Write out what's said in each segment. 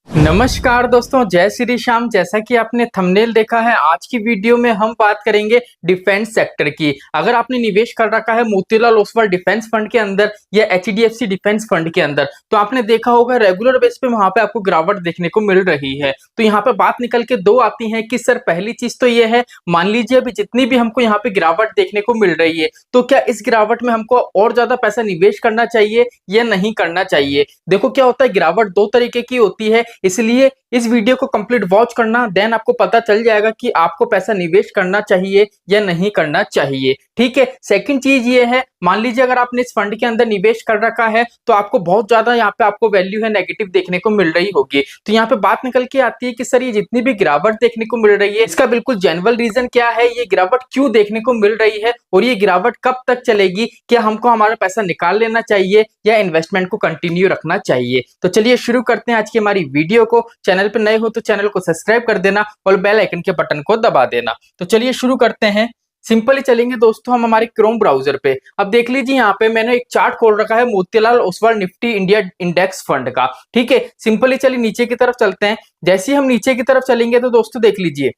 नमस्कार दोस्तों, जय श्री श्याम। जैसा कि आपने थंबनेल देखा है, आज की वीडियो में हम बात करेंगे डिफेंस सेक्टर की। अगर आपने निवेश कर रखा है मोतीलाल ओसवाल डिफेंस फंड के अंदर या एचडीएफसी डिफेंस फंड के अंदर, तो आपने देखा होगा रेगुलर बेस पे वहां पे आपको गिरावट देखने को मिल रही है। तो यहाँ पे बात निकल के दो आती है कि सर, पहली चीज तो ये है, मान लीजिए अभी जितनी भी हमको यहाँ पे गिरावट देखने को मिल रही है, तो क्या इस गिरावट में हमको और ज्यादा पैसा निवेश करना चाहिए या नहीं करना चाहिए। देखो क्या होता है, गिरावट दो तरीके की होती है, इसलिए इस वीडियो को कंप्लीट वॉच करना, देन आपको पता चल जाएगा कि आपको पैसा निवेश करना चाहिए या नहीं करना चाहिए। ठीक है। सेकंड चीज ये है, मान लीजिए अगर आपने इस फंड के अंदर निवेश कर रखा है तो आपको बहुत ज्यादा यहाँ पे आपको वैल्यू है नेगेटिव देखने को मिल रही होगी। तो यहाँ पे बात निकल के आती है कि सर, ये जितनी भी गिरावट देखने को मिल रही है, इसका बिल्कुल जेन्युइन रीजन क्या है, ये गिरावट क्यों देखने को मिल रही है और ये गिरावट कब तक चलेगी। क्या हमको हमारा पैसा निकाल लेना चाहिए या इन्वेस्टमेंट को कंटिन्यू रखना चाहिए। तो चलिए शुरू करते हैं आज की हमारी वीडियो को। चैनल पर नए हो तो चैनल को सब्सक्राइब कर देना और बेल आइकन के बटन को दबा देना। तो चलिए शुरू करते हैं। सिंपली चलेंगे दोस्तों हम हमारे क्रोम ब्राउजर पे। अब देख लीजिए, यहाँ पे मैंने एक चार्ट खोल रखा है Motilal Oswal Nifty India index fund का। ठीक है। सिंपली चलिए नीचे की तरफ चलते हैं। जैसे ही हम नीचे की तरफ चलेंगे तो दोस्तों देख लीजिए,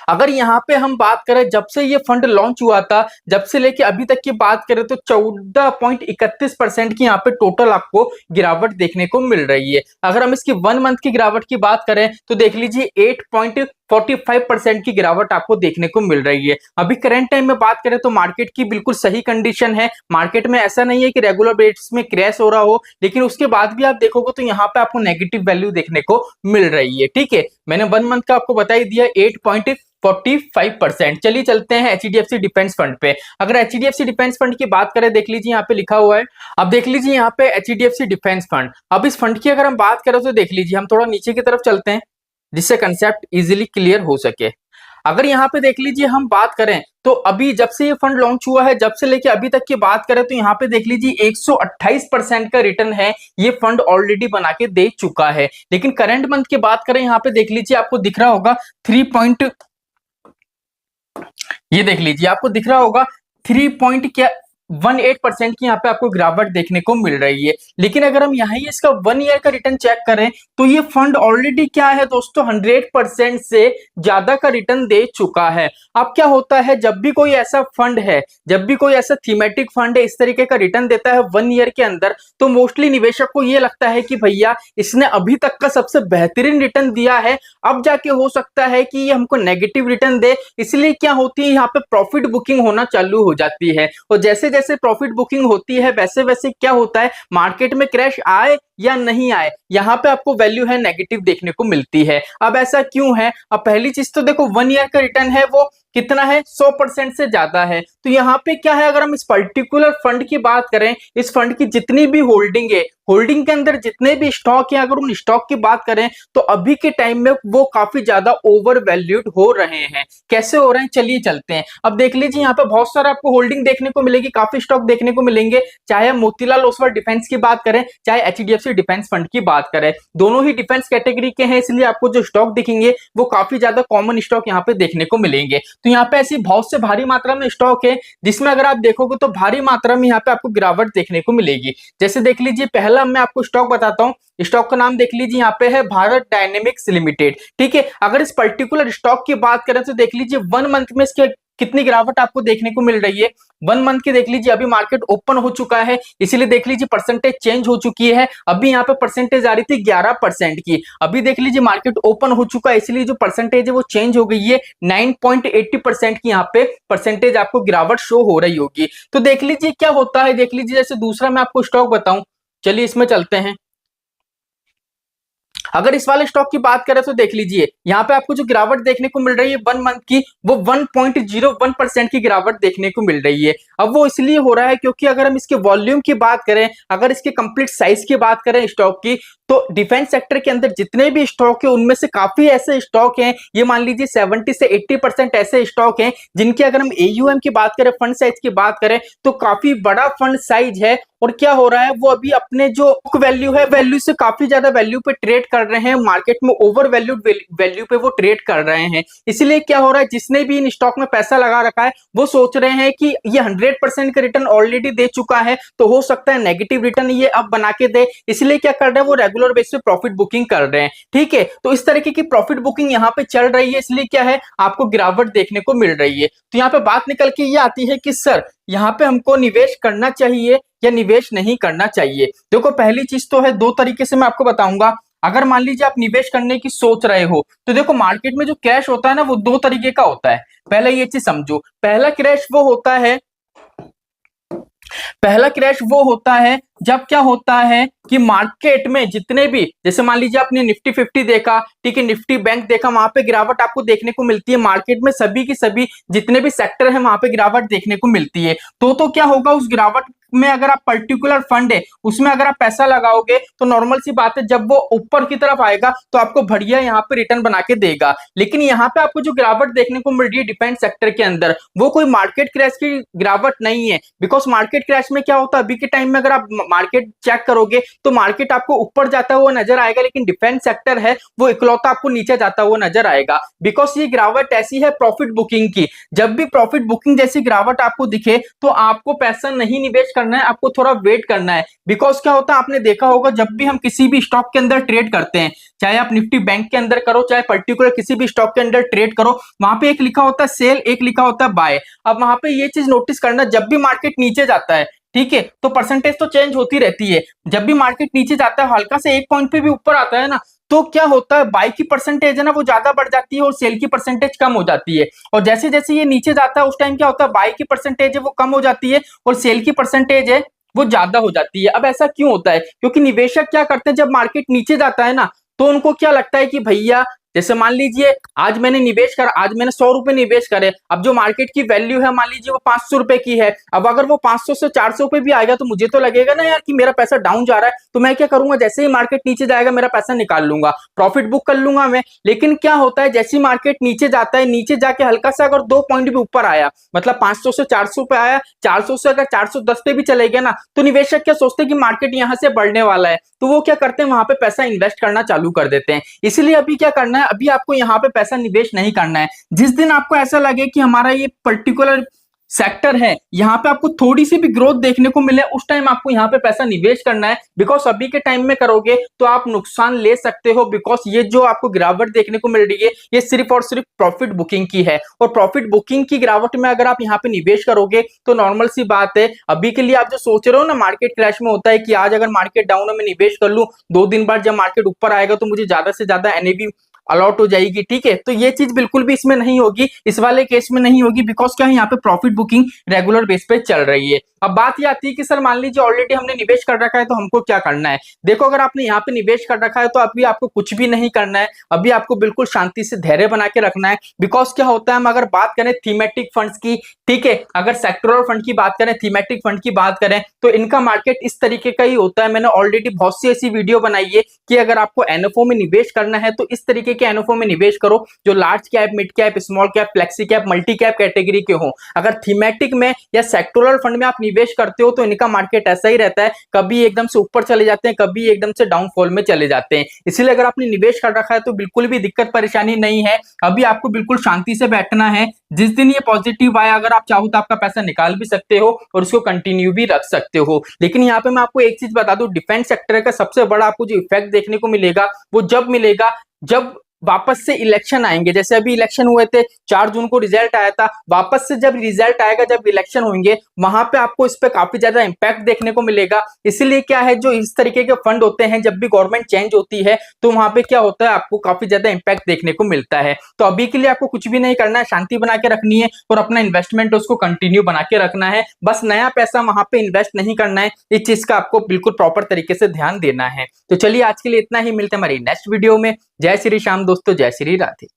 अगर यहाँ पे हम बात करें जब से ये फंड लॉन्च हुआ था, जब से लेके अभी तक की बात करें तो 14.31% की यहाँ पे टोटल आपको गिरावट देखने को मिल रही है। अगर हम इसकी 1 मंथ की गिरावट की बात करें तो देख लीजिए 8.45% की गिरावट आपको देखने को मिल रही है। अभी करंट टाइम में बात करें तो मार्केट की बिल्कुल सही कंडीशन है। मार्केट में ऐसा नहीं है कि रेगुलर बेस में क्रैश हो रहा हो, लेकिन उसके बाद भी आप देखोगे तो यहाँ पे आपको नेगेटिव वैल्यू देखने को मिल रही है। ठीक है। मैंने 1 मंथ का आपको बता ही दिया 8.45%। चलिए चलते हैं एचडीएफसी डिफेंस फंड पे। अगर एचडीएफसी डिफेंस फंड की बात करें, देख लीजिए यहाँ पे लिखा हुआ है। अब देख लीजिए यहाँ पे एचडीएफसी डिफेंस फंड। अब इस फंड की अगर हम बात करें तो देख लीजिए, हम थोड़ा नीचे की तरफ चलते हैं जिससे कंसेप्ट इजीली क्लियर हो सके। अगर यहाँ पे देख लीजिए हम बात करें तो अभी जब से ये फंड लॉन्च हुआ है, जब से लेके अभी तक की बात करें तो यहाँ पे देख लीजिए 128% का रिटर्न है ये फंड ऑलरेडी बना के दे चुका है। लेकिन करंट मंथ की बात करें, यहाँ पे देख लीजिए आपको दिख रहा होगा 3 ये देख लीजिए आपको दिख रहा होगा 3.18% की यहाँ पे आपको गिरावट देखने को मिल रही है। लेकिन अगर हम यहाँ ही इसका 1 ईयर का रिटर्न चेक करें तो ये फंड ऑलरेडी क्या है दोस्तों, 100% से ज्यादा का रिटर्न दे चुका है। अब क्या होता है, जब भी कोई ऐसा फंड है, जब भी कोई ऐसा थीमेटिक फंड है इस तरीके का रिटर्न देता है 1 ईयर के अंदर, तो मोस्टली निवेशक को ये लगता है कि भैया इसने अभी तक का सबसे बेहतरीन रिटर्न दिया है, अब जाके हो सकता है कि ये हमको नेगेटिव रिटर्न दे। इसलिए क्या होती है, यहाँ पे प्रॉफिट बुकिंग होना चालू हो जाती है और जैसे जैसे प्रॉफिट बुकिंग होती है वैसे वैसे क्या होता है, मार्केट में क्रैश आए या नहीं आए, यहाँ पे आपको वैल्यू है नेगेटिव देखने को मिलती है। अब ऐसा क्यों है? अब पहली चीज तो देखो 1 ईयर का रिटर्न है वो कितना है, 100% से ज्यादा है। तो यहाँ पे क्या है, अगर हम इस पर्टिकुलर फंड की बात करें, इस फंड की जितनी भी होल्डिंग है, होल्डिंग के अंदर जितने भी स्टॉक है, अगर उन स्टॉक की बात करें तो अभी के टाइम में वो काफी ज्यादा ओवर वैल्यूड हो रहे हैं। कैसे हो रहे हैं, चलिए चलते हैं। अब देख लीजिए यहाँ पे बहुत सारा आपको होल्डिंग देखने को मिलेगी, काफी स्टॉक देखने को मिलेंगे, चाहे हम मोतीलाल ओसवाल डिफेंस की बात करें चाहे एचडीएफसी डिफेंस फंड की बात करें। दोनों ही डिफेंस कैटेगरी के हैं, इसलिए आपको जो स्टॉक दिखेंगे वो काफी ज्यादा कॉमन स्टॉक यहाँ पे देखने को मिलेंगे। तो यहाँ पे ऐसी बहुत से भारी मात्रा में स्टॉक है जिसमें अगर आप देखोगे तो भारी मात्रा में यहाँ पे आपको गिरावट देखने को मिलेगी। जैसे देख लीजिए, पहला मैं आपको स्टॉक बताता हूँ। स्टॉक का नाम देख लीजिए, यहाँ पे है भारत डायनेमिक्स लिमिटेड। ठीक है। अगर इस पर्टिकुलर स्टॉक की बात करें तो देख लीजिए 1 मंथ में इसके कितनी गिरावट आपको देखने को मिल रही है। 1 मंथ की देख लीजिए, अभी मार्केट ओपन हो चुका है इसीलिए देख लीजिए परसेंटेज चेंज हो चुकी है। अभी यहाँ पे परसेंटेज आ रही थी 11% की, अभी देख लीजिए मार्केट ओपन हो चुका है इसलिए जो परसेंटेज है वो चेंज हो गई है। 9.80% की यहाँ पे परसेंटेज आपको गिरावट शो हो रही होगी। तो देख लीजिए क्या होता है, देख लीजिए जैसे दूसरा मैं आपको स्टॉक बताऊं, चलिए इसमें चलते हैं। अगर इस वाले स्टॉक की बात करें तो देख लीजिए यहाँ पे आपको जो गिरावट देखने को मिल रही है 1 मंथ की, वो 1.01% की गिरावट देखने को मिल रही है। अब वो इसलिए हो रहा है क्योंकि अगर हम इसके वॉल्यूम की बात करें, अगर इसके कंप्लीट साइज की बात करें स्टॉक की, तो डिफेंस सेक्टर के अंदर जितने भी स्टॉक है उनमें से काफी ऐसे स्टॉक हैं, ये मान लीजिए 70 से 80% ऐसे स्टॉक हैं जिनकी अगर हम एयूएम की बात करें, फंड साइज की बात करें तो काफी बड़ा फंड साइज है और क्या हो रहा है, वो अभी अपने जो बुक वैल्यू है वैल्यू से काफी ज्यादा वैल्यू पे ट्रेड कर रहे हैं, मार्केट में ओवर वैल्यूड वैल्यू पे वो ट्रेड कर रहे हैं। इसलिए क्या हो रहा है, जिसने भी इन स्टॉक में पैसा लगा रखा है वो सोच रहे हैं कि ये 100% का रिटर्न ऑलरेडी दे चुका है, तो हो सकता है नेगेटिव रिटर्न ये अब बना के दे। इसलिए क्या कर रहे हैं, वो रेगुलर बेस पे प्रॉफिट बुकिंग कर रहे हैं। ठीक है, तो इस तरीके की प्रॉफिट बुकिंग यहाँ पे चल रही है, इसलिए क्या है, आपको गिरावट देखने को मिल रही है। तो यहाँ पे बात निकल के ये आती है कि सर यहाँ पे हमको निवेश करना चाहिए या निवेश नहीं करना चाहिए। देखो पहली चीज तो है, दो तरीके से मैं आपको बताऊंगा। अगर मान लीजिए आप निवेश करने की सोच रहे हो, तो देखो मार्केट में जो क्रैश होता है ना, वो दो तरीके का होता है। पहले ये चीज समझो, पहला क्रैश वो होता है, पहला क्रैश वो होता है जब क्या होता है कि मार्केट में जितने भी, जैसे मान लीजिए आपने निफ्टी 50 देखा, ठीक है, निफ्टी बैंक देखा, वहां पे गिरावट आपको देखने को मिलती है। मार्केट में सभी की सभी जितने भी सेक्टर है वहां पे गिरावट देखने को मिलती है। तो क्या होगा, उस गिरावट में अगर आप पर्टिकुलर फंड है उसमें अगर आप पैसा लगाओगे तो नॉर्मल सी बात है, जब वो ऊपर की तरफ आएगा तो आपको बढ़िया यहाँ पे रिटर्न बना के देगा। लेकिन यहाँ पे आपको जो गिरावट देखने को मिल रही है डिफेंस सेक्टर के अंदर, वो कोई मार्केट क्रैश की गिरावट नहीं है। बिकॉज मार्केट क्रैश में क्या होता है, अभी के टाइम में अगर आप मार्केट चेक करोगे तो मार्केट आपको ऊपर जाता हुआ नजर आएगा, लेकिन डिफेंस सेक्टर है वो इकलौता आपको नीचे जाता हुआ नजर आएगा। बिकॉज ये गिरावट ऐसी है प्रॉफिट बुकिंग की। जब भी प्रॉफिट बुकिंग जैसी गिरावट आपको दिखे तो आपको पैसा नहीं निवेश करना है, आपको थोड़ा वेट करना है। बिकॉज क्या होता है, आपने देखा होगा जब भी हम किसी भी स्टॉक के अंदर ट्रेड करते हैं, चाहे आप निफ्टी बैंक के अंदर करो, चाहे पर्टिकुलर किसी भी स्टॉक के अंदर ट्रेड करो, वहां पे एक लिखा होता है सेल, एक लिखा होता है बाय। अब वहां पे ये चीज नोटिस करना, जब भी मार्केट नीचे जाता है, ठीक है, तो परसेंटेज तो चेंज होती रहती है। जब भी मार्केट नीचे जाता है, हल्का से एक पॉइंट पे भी ऊपर आता है ना, तो क्या होता है, बाय की परसेंटेज है ना वो ज्यादा बढ़ जाती है और सेल की परसेंटेज कम हो जाती है। और जैसे जैसे ये नीचे जाता है उस टाइम क्या होता है, बाय की परसेंटेज है वो कम हो जाती है और सेल की परसेंटेज है वो ज्यादा हो जाती है। अब ऐसा क्यों होता है, क्योंकि निवेशक क्या करते हैं, जब मार्केट नीचे जाता है ना, तो उनको क्या लगता है कि भैया, जैसे मान लीजिए आज मैंने निवेश करा, आज मैंने 100 रुपए निवेश करे, अब जो मार्केट की वैल्यू है मान लीजिए वो 500 रुपए की है। अब अगर वो 500 से 400 पे भी आएगा तो मुझे तो लगेगा ना यार कि मेरा पैसा डाउन जा रहा है, तो मैं क्या करूंगा, जैसे ही मार्केट नीचे जाएगा मेरा पैसा निकाल लूंगा, प्रॉफिट बुक कर लूंगा मैं। लेकिन क्या होता है, जैसे ही मार्केट नीचे जाता है, नीचे जाके हल्का सा अगर 2 पॉइंट भी ऊपर आया, मतलब 500 से 400 पे आया, 400 से अगर 410 पे भी चले गया ना, तो निवेशक क्या सोचते हैं कि मार्केट यहां से बढ़ने वाला है, तो वो क्या करते हैं, वहां पे पैसा इन्वेस्ट करना चालू कर देते हैं। इसलिए अभी क्या करना है, अभी आपको यहाँ पे पैसा निवेश नहीं करना है। जिस दिन आपको ऐसा लगे कि हमारा ये पर्टिकुलर सेक्टर है, यहाँ पे आपको थोड़ी सी भी ग्रोथ देखने को मिले, उस टाइम आपको यहाँ पे पैसा निवेश करना है। बिकॉज अभी के टाइम में करोगे तो आप नुकसान ले सकते हो। बिकॉज ये जो आपको गिरावट देखने को मिल रही है, ये सिर्फ और सिर्फ प्रॉफिट बुकिंग की है, और प्रॉफिट बुकिंग की गिरावट में अगर आप यहाँ पे निवेश करोगे तो नॉर्मल सी बात है, अभी के लिए आप जो सोच रहे हो ना, मार्केट क्रैश में होता है कि आज अगर मार्केट डाउन है मैं निवेश कर लूं, 2 दिन बाद जब मार्केट ऊपर आएगा तो मुझे ज्यादा से ज्यादा एनएवी अलॉट हो जाएगी। ठीक है, तो ये चीज बिल्कुल भी इसमें नहीं होगी, इस वाले केस में नहीं होगी। बिकॉज क्या है, यहाँ पे प्रॉफिट बुकिंग रेगुलर बेस पे चल रही है। अब बात ये आती है कि सर मान लीजिए ऑलरेडी हमने निवेश कर रखा है तो हमको क्या करना है। देखो अगर आपने यहाँ पे निवेश कर रखा है तो अभी आपको कुछ भी नहीं करना है, अभी आपको बिल्कुल शांति से धैर्य बना के रखना है। बिकॉज क्या होता है, हम अगर बात करें थीमेटिक फंड्स की, ठीक है, अगर सेक्टरल फंड की बात करें, थीमेटिक फंड की बात करें, तो इनका मार्केट इस तरीके का ही होता है। मैंने ऑलरेडी बहुत सी ऐसी वीडियो बनाई है कि अगर आपको एनएफओ में निवेश करना है तो इस तरीके के एनएफओ में निवेश करो जो large cap, mid cap, small cap, flexi cap, multi cap category के हो। अगर थीमेटिक में या सेक्टोरल फंड में आप निवेश करते हो तो इनका मार्केट ऐसा ही रहता है, कभी एकदम से ऊपर चले जाते हैं, कभी एकदम से डाउनफॉल में चले जाते हैं। इसलिए अगर आपने निवेश कर रखा है तो बिल्कुल भी दिक्कत परेशानी नहीं है, अभी आपको बिल्कुल शांति से बैठना है। जिस दिन ये पॉजिटिव आया, अगर आप चाहो तो आपका पैसा निकाल भी सकते हो और उसको कंटिन्यू भी रख सकते हो। लेकिन यहाँ पे मैं आपको एक चीज बता दूं, डिफेंस सेक्टर का सबसे बड़ा आपको जो इफेक्ट देखने को मिलेगा वो जब मिलेगा जब वापस से इलेक्शन आएंगे। जैसे अभी इलेक्शन हुए थे, 4 जून को रिजल्ट आया था, वापस से जब रिजल्ट आएगा, जब इलेक्शन होंगे, वहां पे आपको इस पे काफी ज्यादा इंपैक्ट देखने को मिलेगा। इसीलिए क्या है, जो इस तरीके के फंड होते हैं, जब भी गवर्नमेंट चेंज होती है तो वहां पे क्या होता है, आपको काफी ज्यादा इंपैक्ट देखने को मिलता है। तो अभी के लिए आपको कुछ भी नहीं करना है, शांति बना के रखनी है और अपना इन्वेस्टमेंट उसको कंटिन्यू बना के रखना है। बस नया पैसा वहां पे इन्वेस्ट नहीं करना है, इस चीज का आपको बिल्कुल प्रॉपर तरीके से ध्यान देना है। तो चलिए आज के लिए इतना ही, मिलते हैं हमारी नेक्स्ट वीडियो में। जय श्री श्याम दोस्तों, जय श्री राधे।